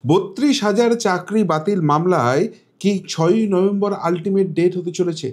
৩২,০০০ চাকরি বাতিল মামলায় কি ৬ই নভেম্বর আলটিমেট ডেট হতে চলেছে?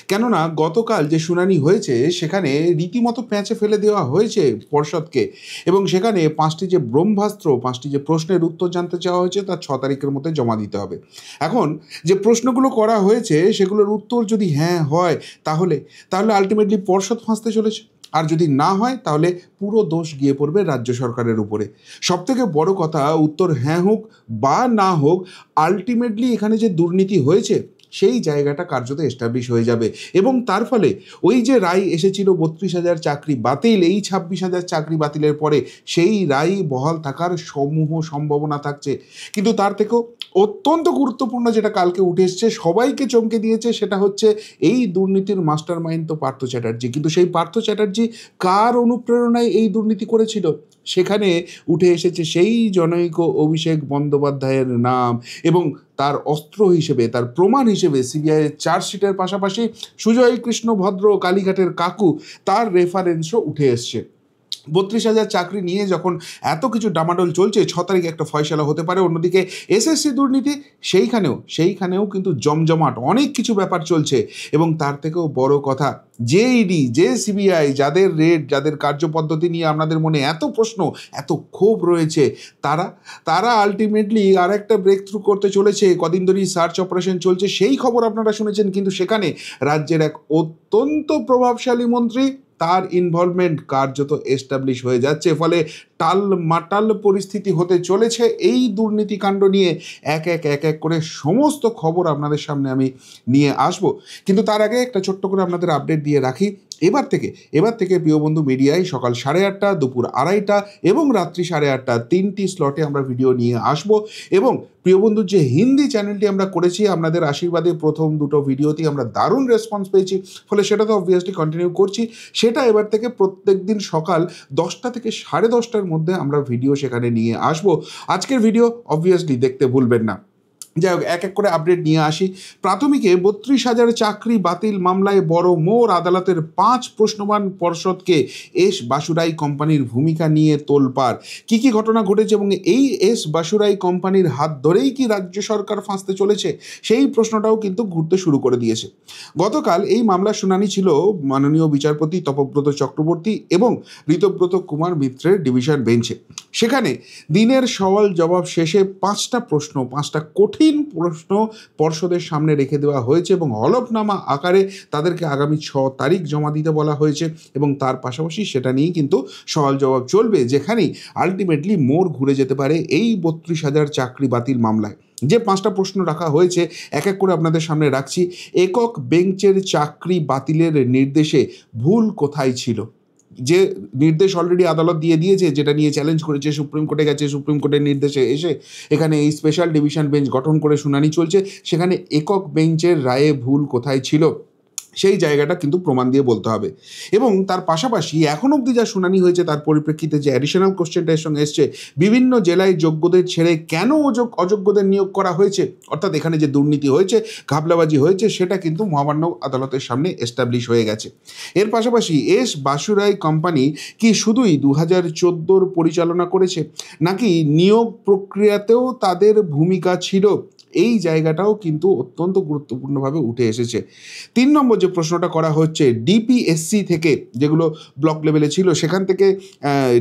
কেননা গতকাল যে শুনানি হয়েছে সেখানে রীতিমতো প্যাঁচে ফেলে দেওয়া হয়েছে পর্ষদকে, এবং সেখানে ৫টি যে ব্রহ্মাস্ত্র, ৫টি যে প্রশ্নের উত্তর জানতে চাওয়া হয়েছে তা ৬ তারিখের মধ্যে জমা দিতে হবে। এখন যে প্রশ্নগুলো করা হয়েছে সেগুলোর উত্তর যদি হ্যাঁ হয় তাহলে আলটিমেটলি পর্ষদ ফাঁসতে চলেছে, আর যদি না হয় তাহলে পুরো দোষ গিয়ে পড়বে রাজ্য সরকারের উপরে। সবথেকে বড় কথা, উত্তর হ্যাঁ হোক বা না হোক, আলটিমেটলি এখানে যে দুর্নীতি হয়েছে সেই জায়গাটা কার্যত এস্টাবলিশ হয়ে যাবে, এবং তার ফলে ওই যে রায় এসেছিল ৩২,০০০ চাকরি বাতিল, এই ২৬,০০০ চাকরি বাতিলের পরে সেই রায় বহাল থাকার সমূহ সম্ভাবনা থাকছে। কিন্তু তার থেকেও অত্যন্ত গুরুত্বপূর্ণ যেটা কালকে উঠে এসছে, সবাইকে চমকে দিয়েছে, সেটা হচ্ছে এই দুর্নীতির মাস্টার মাইন্ড তো পার্থ চ্যাটার্জি। কিন্তু সেই পার্থ চ্যাটার্জি কার অনুপ্রেরণায় এই দুর্নীতি করেছিল? সেখানে উঠে এসেছে সেই জনৈক অভিষেক বন্দ্যোপাধ্যায়ের নাম, এবং তার অস্ত্র হিসেবে, তার প্রমাণ হিসেবে সিবিআইয়ের চার্জশিটের পাশাপাশি সুজয় কৃষ্ণ ভদ্র, কালীঘাটের কাকু, তার রেফারেন্সও উঠে এসছে। ৩২,০০০ চাকরি নিয়ে যখন এত কিছু ডামাডোল চলছে, ৬ তারিখে একটা ফয়সালা হতে পারে। অন্যদিকে এসএসসি দুর্নীতি, সেইখানেও কিন্তু জমজমাট অনেক কিছু ব্যাপার চলছে, এবং তার থেকেও বড় কথা, যে ইডি, যে সিবিআই, যাদের রেড, যাদের কার্যপদ্ধতি নিয়ে আপনাদের মনে এত প্রশ্ন, এত ক্ষোভ রয়েছে, তারা আলটিমেটলি আর একটা ব্রেক থ্রু করতে চলেছে। কদিন ধরেই সার্চ অপারেশন চলছে, সেই খবর আপনারা শুনেছেন, কিন্তু সেখানে রাজ্যের এক অত্যন্ত প্রভাবশালী মন্ত্রী, তার ইনভলভমেন্ট কার্যত এস্টাবলিশ হয়ে যাচ্ছে। ফলে টালমাটাল পরিস্থিতি হতে চলেছে এই দুর্নীতিকাণ্ড নিয়ে। এক এক করে সমস্ত খবর আপনাদের সামনে আমি নিয়ে আসব, কিন্তু তার আগে একটা ছোট্ট করে আপনাদের আপডেট দিয়ে রাখি। এবার থেকে প্রিয় বন্ধু মিডিয়ায় সকাল 8:30, দুপুর 2:30 এবং রাত্রি 8:30 3টি স্লটে আমরা ভিডিও নিয়ে আসব। এবং প্রিয় বন্ধুর যে হিন্দি চ্যানেলটি আমরা করেছি, আপনাদের আশীর্বাদে প্রথম দুটো ভিডিওতেই আমরা দারুণ রেসপন্স পেয়েছি, ফলে সেটা তো অবভিয়াসলি কন্টিনিউ করছি। সেটা এবার থেকে প্রত্যেক দিন সকাল 10টা থেকে 10:30টার মধ্যে আমরা ভিডিও সেখানে নিয়ে আসব। আজকের ভিডিও অবভিয়াসলি দেখতে ভুলবেন না। যাই হোক, এক করে আপডেট নিয়ে আসি। প্রাথমিকে ৩২,০০০ চাকরি বাতিল মামলায় বড় মোড়, আদালতের 5 প্রশ্নবান পর্ষদকে এস বাসুরাই কোম্পানির ভূমিকা নিয়ে তোলপাড়। কী ঘটনা ঘটেছে, এবং এই এস বাসুরাই কোম্পানির হাত ধরেই কি রাজ্য সরকার ফাঁসতে চলেছে, সেই প্রশ্নটাও কিন্তু ঘুরতে শুরু করে দিয়েছে। গতকাল এই মামলার শুনানি ছিল মাননীয় বিচারপতি তপব্রত চক্রবর্তী এবং ঋতব্রত কুমার মিত্রের ডিভিশন বেঞ্চে। সেখানে দিনের সওয়াল জবাব শেষে 5টা কঠিন প্রশ্ন পর্ষদের সামনে রেখে দেওয়া হয়েছে, এবং হলফনামা আকারে তাদেরকে আগামী 6 তারিখ জমা দিতে বলা হয়েছে, এবং তার পাশাপাশি সেটা নিয়েই কিন্তু সওয়াল জবাব চলবে, যেখানেই আলটিমেটলি মোড় ঘুরে যেতে পারে এই ৩২,০০০ চাকরি বাতিল মামলায়। যে 5টা প্রশ্ন রাখা হয়েছে এক করে আপনাদের সামনে রাখছি। একক বেঞ্চের চাকরি বাতিলের নির্দেশে ভুল কোথায় ছিল? যে নির্দেশ অলরেডি আদালত দিয়ে দিয়েছে, যেটা নিয়ে চ্যালেঞ্জ করেছে, সুপ্রিম কোর্টে গেছে, সুপ্রিম কোর্টের নির্দেশে এসে এখানে এই স্পেশাল ডিভিশন বেঞ্চ গঠন করে শুনানি চলছে। সেখানে একক বেঞ্চের রায়ে ভুল কোথায় ছিল সেই জায়গাটা কিন্তু প্রমাণ দিয়ে বলতে হবে। এবং তার পাশাপাশি এখন অবধি যা শুনানি হয়েছে তার পরিপ্রেক্ষিতে যে অ্যাডিশনাল কোশ্চেনটা এর সঙ্গে এসছে, বিভিন্ন জেলায় যোগ্যদের ছেড়ে কেন অযোগ্যদের নিয়োগ করা হয়েছে, অর্থাৎ এখানে যে দুর্নীতি হয়েছে, ঘাপলাবাজি হয়েছে, সেটা কিন্তু মহামান্য আদালতের সামনে এস্টাবলিশ হয়ে গেছে। এর পাশাপাশি এস বাসুরাই কোম্পানি কি শুধুই 2014 পরিচালনা করেছে, নাকি নিয়োগ প্রক্রিয়াতেও তাদের ভূমিকা ছিল, এই জায়গাটাও কিন্তু অত্যন্ত গুরুত্বপূর্ণভাবে উঠে এসেছে। 3 নম্বর যে প্রশ্নটা করা হচ্ছে, ডিপিএসসি থেকে যেগুলো ব্লক লেভেলে ছিল, সেখান থেকে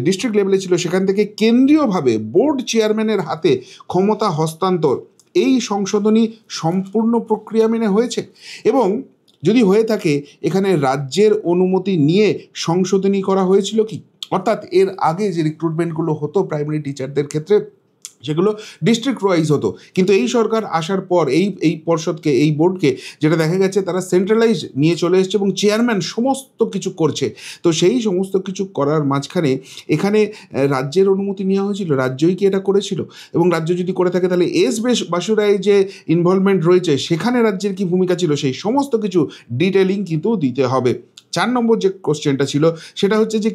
ডিস্ট্রিক্ট লেভেলে ছিল, সেখান থেকে কেন্দ্রীয়ভাবে বোর্ড চেয়ারম্যানের হাতে ক্ষমতা হস্তান্তর, এই সংশোধনী সম্পূর্ণ প্রক্রিয়া মেনে হয়েছে, এবং যদি হয়ে থাকে এখানে রাজ্যের অনুমতি নিয়ে সংশোধনী করা হয়েছিল কি? অর্থাৎ এর আগে যে রিক্রুটমেন্টগুলো হতো প্রাইমারি টিচারদের ক্ষেত্রে, সেগুলো ডিস্ট্রিক্ট ওয়াইজ হতো, কিন্তু এই সরকার আসার পর এই পর্ষদকে, এই বোর্ডকে, যেটা দেখা গেছে তারা সেন্ট্রালাইজ নিয়ে চলে এসছে, এবং চেয়ারম্যান সমস্ত কিছু করছে। তো সেই সমস্ত কিছু করার মাঝখানে এখানে রাজ্যের অনুমতি নেওয়া হয়েছিল, রাজ্যই কি এটা করেছিল? এবং রাজ্য যদি করে থাকে তাহলে এস বাসুরাই যে ইনভলভমেন্ট রয়েছে সেখানে রাজ্যের কি ভূমিকা ছিল, সেই সমস্ত কিছু ডিটেলিং কিন্তু দিতে হবে। 4 নম্বর যে কোশ্চেনটা ছিল সেটা হচ্ছে যে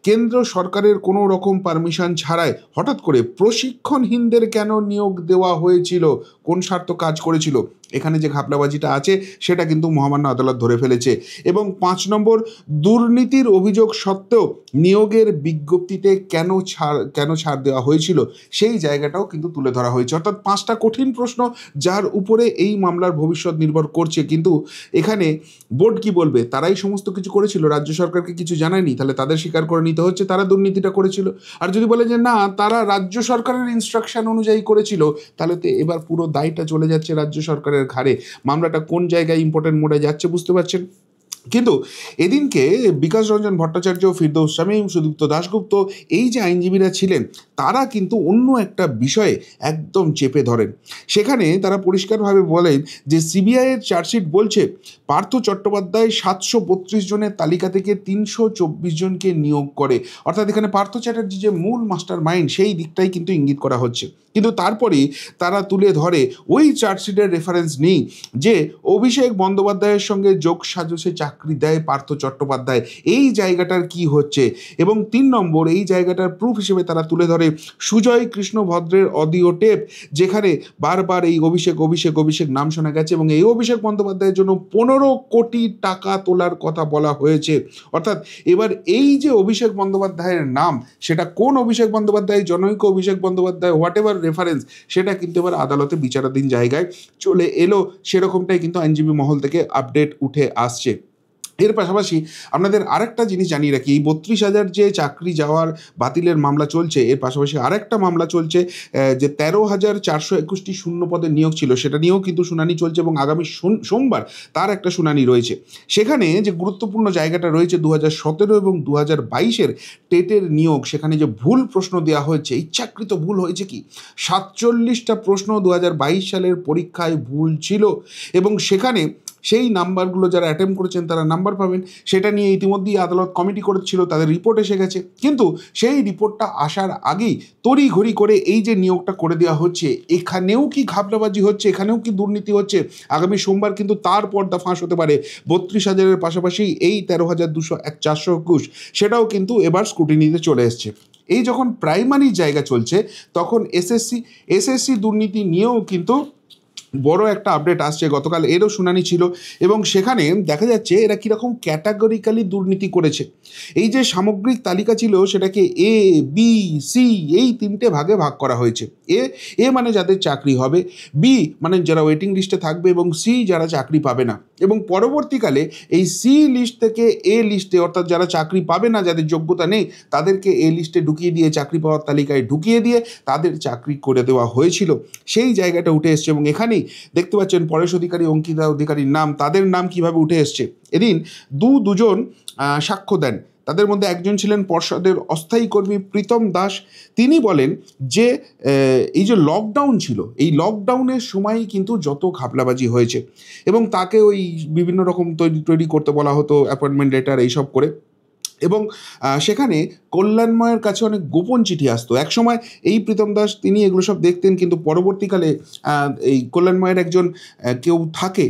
কেন্দ্র সরকারের কোনো রকম পারমিশন ছাড়াই হঠাৎ করে প্রশিক্ষণহীনদের কেন নিয়োগ দেওয়া হয়েছিল, কোন স্বার্থ কাজ করেছিল, এখানে যে ঘাপলাবাজিটা আছে সেটা কিন্তু মহামান্য আদালত ধরে ফেলেছে। এবং 5 নম্বর, দুর্নীতির অভিযোগ সত্ত্বেও নিয়োগের বিজ্ঞপ্তিতে কেন ছাড় দেওয়া হয়েছিল সেই জায়গাটাও কিন্তু তুলে ধরা হয়েছে। অর্থাৎ 5টা কঠিন প্রশ্ন যার উপরে এই মামলার ভবিষ্যৎ নির্ভর করছে। কিন্তু এখানে বোর্ড কি বলবে? তারাই সমস্ত কিছু করেছিল, রাজ্য সরকারকে কিছু জানায়নি, তাহলে তাদের স্বীকার করে নিতে হচ্ছে তারা দুর্নীতিটা করেছিল। আর যদি বলে যে না, তারা রাজ্য সরকারের ইনস্ট্রাকশন অনুযায়ী করেছিল, তাহলে তো এবার পুরো দায়টা চলে যাচ্ছে রাজ্য সরকারের ঘাড়ে। মামলাটা কোন জায়গায় ইম্পর্টেন্ট মোডে যাচ্ছে বুঝতে পারছেন। কিন্তু এদিনকে বিকাশ রঞ্জন ভট্টাচার্য, ফিরদৌস শামীম, সুদীপ্ত দাশগুপ্ত, এই যে আইনজীবীরা ছিলেন, তারা কিন্তু অন্য একটা বিষয়ে একদম চেপে ধরেন। সেখানে তারা পরিষ্কারভাবে বলেন যে সিবিআইয়ের চার্জশিট বলছে পার্থ চট্টোপাধ্যায় 732 জনের তালিকা থেকে 324 জনকে নিয়োগ করে। অর্থাৎ এখানে পার্থ চ্যাটার্জি যে মূল মাস্টার মাইন্ড, সেই দিকটাই কিন্তু ইঙ্গিত করা হচ্ছে। কিন্তু তারপরেই তারা তুলে ধরে ওই চার্জশিটের রেফারেন্স নেই যে অভিষেক বন্দ্যোপাধ্যায়ের সঙ্গে যোগ সাজসে চাকরি দেয় পার্থ চট্টোপাধ্যায়। এই জায়গাটার কি হচ্ছে? এবং 3 নম্বর, এই জায়গাটার প্রুফ হিসেবে তারা তুলে ধরে সুজয় কৃষ্ণ ভদ্রের অডিও টেপ, যেখানে বারবার এই অভিষেক অভিষেক অভিষেক নাম শোনা গেছে এবং এই অভিষেক বন্দ্যোপাধ্যায়ের জন্য 15 কোটি টাকা তোলার কথা বলা হয়েছে। অর্থাৎ এবার এই যে অভিষেক বন্দ্যোপাধ্যায়ের নাম, সেটা কোন অভিষেক বন্দ্যোপাধ্যায়, জনৈক Abhishek Bandyopadhyay, what ever reference, সেটা কিন্তু এবার আদালতে বিচারাধীন জায়গায় চলে এলো। সেরকমটাই কিন্তু আইনজীবী মহল থেকে আপডেট উঠে আসছে। এর পাশাপাশি আপনাদের আরেকটা জিনিস জানিয়ে রাখি, এই 32,000 যে চাকরি যাওয়ার বাতিলের মামলা চলছে, এর পাশাপাশি আরেকটা মামলা চলছে যে 13,421টি শূন্য পদের নিয়োগ ছিল, সেটা নিয়েও কিন্তু শুনানি চলছে এবং আগামী সোমবার তার একটা শুনানি রয়েছে। সেখানে যে গুরুত্বপূর্ণ জায়গাটা রয়েছে 2017 এবং 2022-এর টেটের নিয়োগ, সেখানে যে ভুল প্রশ্ন দেওয়া হয়েছে, ইচ্ছাকৃত ভুল হয়েছে কি 47টা প্রশ্ন 2022 সালের পরীক্ষায় ভুল ছিল এবং সেখানে সেই নাম্বারগুলো যারা অ্যাটেম্প করেছেন তারা নাম্বার পাবেন। সেটা নিয়ে ইতিমধ্যেই আদালত কমিটি করেছিল, তাদের রিপোর্ট এসে গেছে। কিন্তু সেই রিপোর্টটা আসার আগেই তড়িঘড়ি করে এই যে নিয়োগটা করে দেওয়া হচ্ছে, এখানেও কি ঘাপলাবাজি হচ্ছে, এখানেও কি দুর্নীতি হচ্ছে? আগামী সোমবার কিন্তু তার পর্দা ফাঁস হতে পারে। 32,000-এর পাশাপাশি এই 13,421 সেটাও কিন্তু এবার স্ক্রুটিনিতে চলে এসছে। এই যখন প্রাইমারি জায়গা চলছে, তখন এসএসসি দুর্নীতি নিয়েও কিন্তু বড় একটা আপডেট আসছে। গতকাল এরও শুনানি ছিল এবং সেখানে দেখা যাচ্ছে এরা কীরকম ক্যাটাগরিক্যালি দুর্নীতি করেছে। এই যে সামগ্রিক তালিকা ছিল, সেটাকে এ, বি, সি এই 3টে ভাগে ভাগ করা হয়েছে। এ মানে যাদের চাকরি হবে, বি মানে যারা ওয়েটিং লিস্টে থাকবে এবং সি যারা চাকরি পাবে না। এবং পরবর্তীকালে এই সি লিস্ট থেকে এ লিস্টে, অর্থাৎ যারা চাকরি পাবে না, যাদের যোগ্যতা নেই, তাদেরকে এ লিস্টে ঢুকিয়ে দিয়ে, চাকরি পাওয়ার তালিকায় ঢুকিয়ে দিয়ে তাদের চাকরি করে দেওয়া হয়েছিল। সেই জায়গাটা উঠে এসছে এবং এখানেই দেখতে পাচ্ছেন পরেশ অধিকারী, অঙ্কিতা অধিকারীর নাম, তাদের নাম কিভাবে উঠে এসছে। এদিন দুজন সাক্ষ্য দেন। তাদের মধ্যে একজন ছিলেন পর্ষদের অস্থায়ী কর্মী প্রীতম দাস। তিনি বলেন যে এই যে লকডাউন ছিল, এই লকডাউনের সময়ই কিন্তু যত ঘাপলাবাজি হয়েছে এবং তাকে ওই বিভিন্ন রকম তৈরি করতে বলা হতো, অ্যাপয়েন্টমেন্ট লেটার এইসব করে। এবং সেখানে কল্যাণময়ের কাছে অনেক গোপন চিঠি আসতো। একসময় এই প্রীতম দাস তিনি এগুলো সব দেখতেন, কিন্তু পরবর্তীকালে এই কল্যাণময়ের একজন কেউ থাকে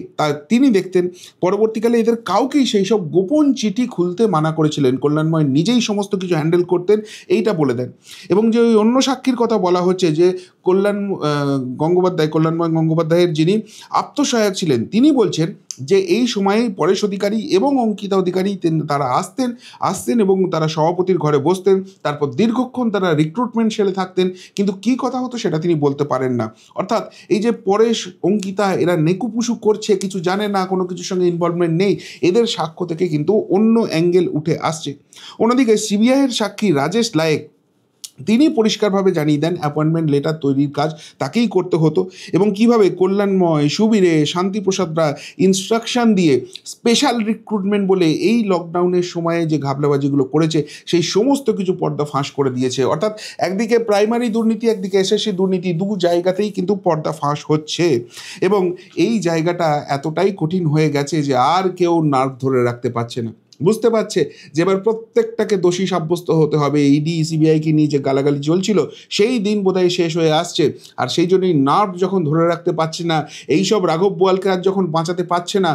তিনি দেখতেন। পরবর্তীকালে এদের কাউকেই সেই সব গোপন চিঠি খুলতে মানা করেছিলেন। কল্যাণময় নিজেই সমস্ত কিছু হ্যান্ডেল করতেন, এইটা বলে দেন। এবং যে ওই অন্য সাক্ষীর কথা বলা হচ্ছে যে কল্যাণময় গঙ্গোপাধ্যায়ের যিনি আত্মসহায়ক ছিলেন, তিনি বলছেন যে এই সময়ে পরেশ অধিকারী এবং অঙ্কিতা অধিকারী তারা আসতেন এবং তারা সভাপতির ঘরে বসতেন, তারপর দীর্ঘক্ষণ তারা রিক্রুটমেন্ট সেলে থাকতেন, কিন্তু কি কথা হতো সেটা তিনি বলতে পারেন না। অর্থাৎ এই যে পরেশ, অঙ্কিতা এরা নেকুপুসু করছে, কিছু জানে না, কোনো কিছুর সঙ্গে ইনভলভমেন্ট নেই, এদের সাক্ষ্য থেকে কিন্তু অন্য অ্যাঙ্গেল উঠে আসছে। অন্যদিকে সিবিআইয়ের সাক্ষী রাজেশ লায়েক তিনি পরিষ্কারভাবে জানিয়ে দেন অ্যাপয়েন্টমেন্ট লেটার তৈরির কাজ তাকেই করতে হতো এবং কিভাবে কল্যাণময়, সুবীরে, শান্তিপ্রসাদরা ইনস্ট্রাকশন দিয়ে স্পেশাল রিক্রুটমেন্ট বলে এই লকডাউনের সময়ে যে ঘাপলাবাজিগুলো করেছে সেই সমস্ত কিছু পর্দা ফাঁস করে দিয়েছে। অর্থাৎ একদিকে প্রাইমারি দুর্নীতি, একদিকে এসএসসি দুর্নীতি, দু জায়গাতেই কিন্তু পর্দা ফাঁস হচ্ছে এবং এই জায়গাটা এতটাই কঠিন হয়ে গেছে যে আর কেউ নার্ভ ধরে রাখতে পারছে না। বুঝতে পারছে যে এবার প্রত্যেকটাকে দোষী সাব্যস্ত হতে হবে। ইডি সিবিআইকে নিয়ে যে গালাগালি চলছিল সেই দিন বোধহয় শেষ হয়ে আসছে। আর সেই জন্যই নার্ভ যখন ধরে রাখতে পারছে না, এইসব রাঘব বোয়ালকে আর যখন বাঁচাতে পারছে না,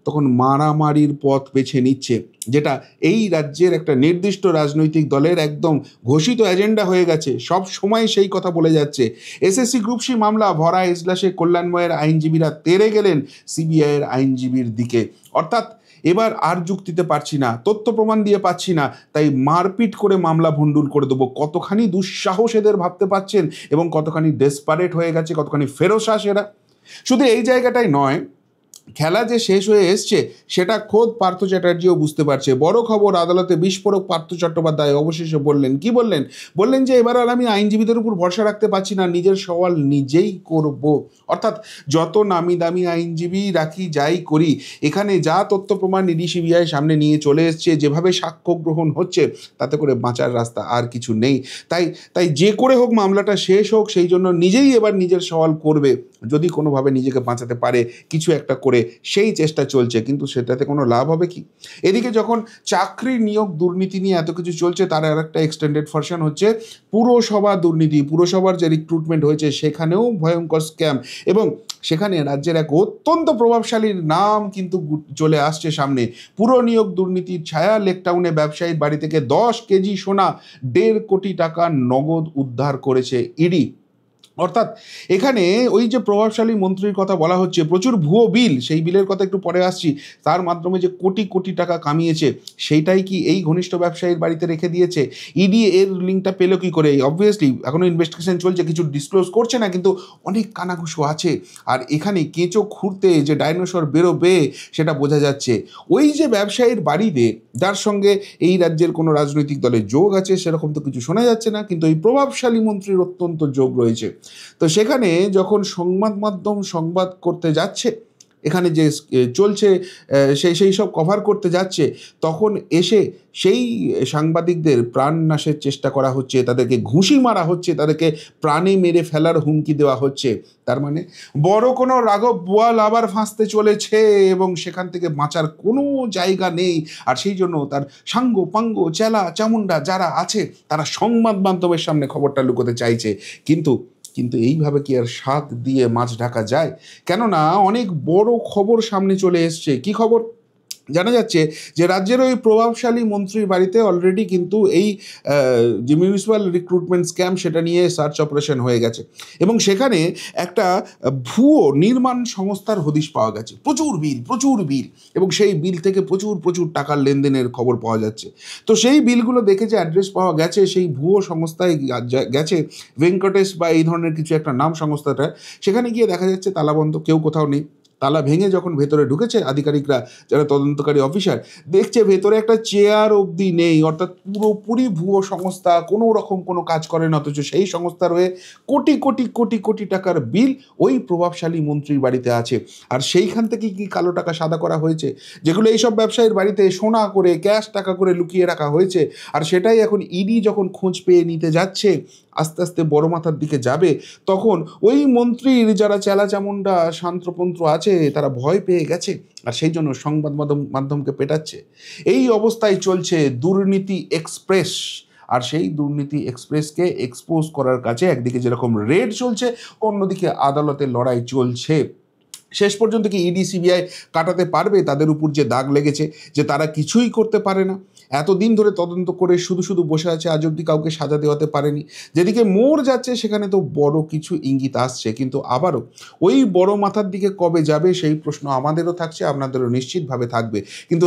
তখন মারামারির পথ বেছে নিচ্ছে, যেটা এই রাজ্যের একটা নির্দিষ্ট রাজনৈতিক দলের একদম ঘোষিত এজেন্ডা হয়ে গেছে। সব সময় সেই কথা বলে যাচ্ছে। এসএসসি গ্রুপ সি মামলা ভরা এজলাসে কল্যাণময়ের আইনজীবীরা তেড়ে গেলেন সিবিআইয়ের আইনজীবীর দিকে। অর্থাৎ এবার আর যুক্তিতে পারছি না, তথ্য প্রমাণ দিয়ে পাচ্ছি না, তাই মারপিট করে মামলা ভণ্ডুল করে দেবো। কতখানি দুঃসাহস এদের ভাবতে পারছেন, এবং কতখানি ডেসপারেট হয়ে গেছে, কতখানি ফেরোসাস এরা। শুধু এই জায়গাটাই নয়, খেলা যে শেষ হয়ে এসছে সেটা খোদ পার্থ চ্যাটার্জিও বুঝতে পারছে। বড় খবর, আদালতে বিস্ফোরক পার্থ চট্টোপাধ্যায় অবশেষে বললেন, কি বললেন যে এবার আর আমি আইনজীবীদের উপর ভরসা রাখতে পারছি না, নিজের সওয়াল নিজেই করব। অর্থাৎ যত নামি দামি আইনজীবী রাখি, যাই করি, এখানে যা তথ্য প্রমাণ ইডি সিবিআই সামনে নিয়ে চলে এসছে, যেভাবে সাক্ষ্য গ্রহণ হচ্ছে, তাতে করে বাঁচার রাস্তা আর কিছু নেই। তাই যে করে হোক মামলাটা শেষ হোক, সেই জন্য নিজেই এবার নিজের সওয়াল করবে। যদি কোনোভাবে নিজেকে বাঁচাতে পারে কিছু একটা করে, সেই চেষ্টা চলছে, কিন্তু সেটাতে কোনো লাভ হবে কি? এদিকে যখন চাকরি নিয়োগ দুর্নীতি নিয়ে এত কিছু চলছে, তার আর একটা এক্সটেন্ডেড ভার্সন হচ্ছে পুরসভা দুর্নীতি। পুরসভার যে রিক্রুটমেন্ট হয়েছে সেখানেও ভয়ঙ্কর স্ক্যাম, এবং সেখানে রাজ্যের এক অত্যন্ত প্রভাবশালীর নাম কিন্তু চলে আসছে সামনে। পুরো নিয়োগ দুর্নীতির ছায়া, লেকটাউনে ব্যবসায়ীর বাড়ি থেকে 10 কেজি সোনা, 1.5 কোটি টাকা নগদ উদ্ধার করেছে ইডি। অর্থাৎ এখানে ওই যে প্রভাবশালী মন্ত্রীর কথা বলা হচ্ছে, প্রচুর ভুয়ো বিল, সেই বিলের কথা একটু পরে আসছি, তার মাধ্যমে যে কোটি কোটি টাকা কামিয়েছে, সেইটাই কি এই ঘনিষ্ঠ ব্যবসায়ীর বাড়িতে রেখে দিয়েছে? ইডি এর লিঙ্কটা পেলো কি করে? অবভিয়াসলি এখনও ইনভেস্টিগেশন চলছে, কিছু ডিসক্লোজ করছে না, কিন্তু অনেক কানাঘুষো আছে। আর এখানে কেঁচো খুঁড়তে যে ডাইনোসর বেরোবে সেটা বোঝা যাচ্ছে। ওই যে ব্যবসায়ীর বাড়িতে, যার সঙ্গে এই রাজ্যের কোনো রাজনৈতিক দলের যোগ আছে সেরকম তো কিছু শোনা যাচ্ছে না, কিন্তু এই প্রভাবশালী মন্ত্রীর অত্যন্ত যোগ রয়েছে। তো সেখানে যখন সংবাদ মাধ্যম সংবাদ করতে যাচ্ছে, এখানে যে চলছে সেই সব কভার করতে যাচ্ছে, তখন এসে সেই সাংবাদিকদের প্রাণ নাশের চেষ্টা করা হচ্ছে, তাদেরকে ঘুষি মারা হচ্ছে, তাদেরকে প্রাণে মেরে ফেলার হুমকি দেওয়া হচ্ছে। তার মানে বড় কোনো রাঘব বোয়াল আবার ফাঁসতে চলেছে, এবং সেখান থেকে বাঁচার কোনো জায়গা নেই। আর সেই জন্য তার সাঙ্গ পাঙ্গ চেলা চামুন্ডা যারা আছে, তারা সংবাদ মাধ্যমের সামনে খবরটা লুকোতে চাইছে। কিন্তু এইভাবে কি আর শাক দিয়ে মাছ ঢাকা যায়? কেননা অনেক বড় খবর সামনে চলে এসছে। কি খবর? জানা যাচ্ছে যে রাজ্যের ওই প্রভাবশালী মন্ত্রীর বাড়িতে অলরেডি কিন্তু এই যে মিউনিসিপ্যাল রিক্রুটমেন্ট স্ক্যাম, সেটা নিয়ে সার্চ অপারেশন হয়ে গেছে, এবং সেখানে একটা ভুয়ো নির্মাণ সংস্থার হদিশ পাওয়া গেছে। প্রচুর বিল, এবং সেই বিল থেকে প্রচুর টাকার লেনদেনের খবর পাওয়া যাচ্ছে। তো সেই বিলগুলো দেখে যে অ্যাড্রেস পাওয়া গেছে, সেই ভুয়ো সংস্থায় গেছে ভেঙ্কটেশ বা এই ধরনের কিছু একটা নাম সংস্থাটা। সেখানে গিয়ে দেখা যাচ্ছে তালাবন্ধ, কেউ কোথাও নেই। তালা ভেঙে যখন ভেতরে ঢুকেছে আধিকারিকরা, যারা তদন্তকারী অফিসার, দেখছে ভেতরে একটা চেয়ার অবধি নেই। অর্থাৎ পুরোপুরি ভুয়ো সংস্থা, কোনো রকম কোনো কাজ করে না, অথচ সেই সংস্থার হয়ে কোটি টাকার বিল ওই প্রভাবশালী মন্ত্রীর বাড়িতে আছে। আর সেইখান থেকে কি কালো টাকা সাদা করা হয়েছে, যেগুলো এইসব ব্যবসায়ীর বাড়িতে সোনা করে, ক্যাশ টাকা করে লুকিয়ে রাখা হয়েছে। আর সেটাই এখন ইডি যখন খোঁজ পেয়ে নিতে যাচ্ছে, আস্তে আস্তে বড় মাথার দিকে যাবে, তখন ওই মন্ত্রীর যারা চেলা চামুন্ডা শান্ত্রপন্ত্র আছে, তারা ভয় পেয়ে গেছে, আর সেই জন্য সংবাদ মাধ্যমকে পেটাচ্ছে। এই অবস্থায় চলছে দুর্নীতি এক্সপ্রেস। আর সেই দুর্নীতি এক্সপ্রেসকে এক্সপোজ করার কাছে একদিকে যেরকম রেড চলছে, অন্যদিকে আদালতে লড়াই চলছে। শেষ পর্যন্ত কি ইডি সিবিআই কাটাতে পারবে তাদের উপর যে দাগ লেগেছে, যে তারা কিছুই করতে পারে না? এতদিন ধরে তদন্ত করে শুধু বসে আছে, আজ অব্দি কাউকে সাজা দেওয়াতে পারেনি। যেদিকে মোড় যাচ্ছে সেখানে তো বড় কিছু ইঙ্গিত আসছে, কিন্তু আবারও ওই বড় মাথার দিকে কবে যাবে সেই প্রশ্ন আমাদেরও থাকছে, আপনাদেরও নিশ্চিতভাবে থাকবে। কিন্তু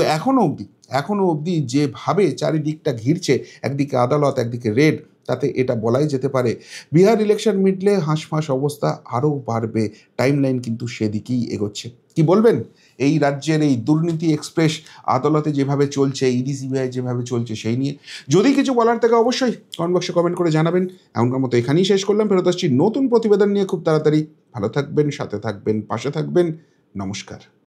এখনও অবধি যেভাবে চারিদিকটা ঘিরছে, একদিকে আদালত, একদিকে রেড, তাতে এটা বলাই যেতে পারে বিহার ইলেকশন মিটলে হাঁসফাঁস অবস্থা আরও বাড়বে। টাইমলাইন কিন্তু সেদিকেই এগোচ্ছে। কি বলবেন এই রাজ্যের এই দুর্নীতি এক্সপ্রেস আদালতে যেভাবে চলছে, ইডি সিবিআই যেভাবে চলছে, সেই নিয়ে যদি কিছু বলার থাকে অবশ্যই কমেন্ট বক্সে কমেন্ট করে জানাবেন। এমনকার মতো এখানেই শেষ করলাম, ফেরত আসছি নতুন প্রতিবেদন নিয়ে খুব তাড়াতাড়ি। ভালো থাকবেন, সাথে থাকবেন, পাশে থাকবেন। নমস্কার।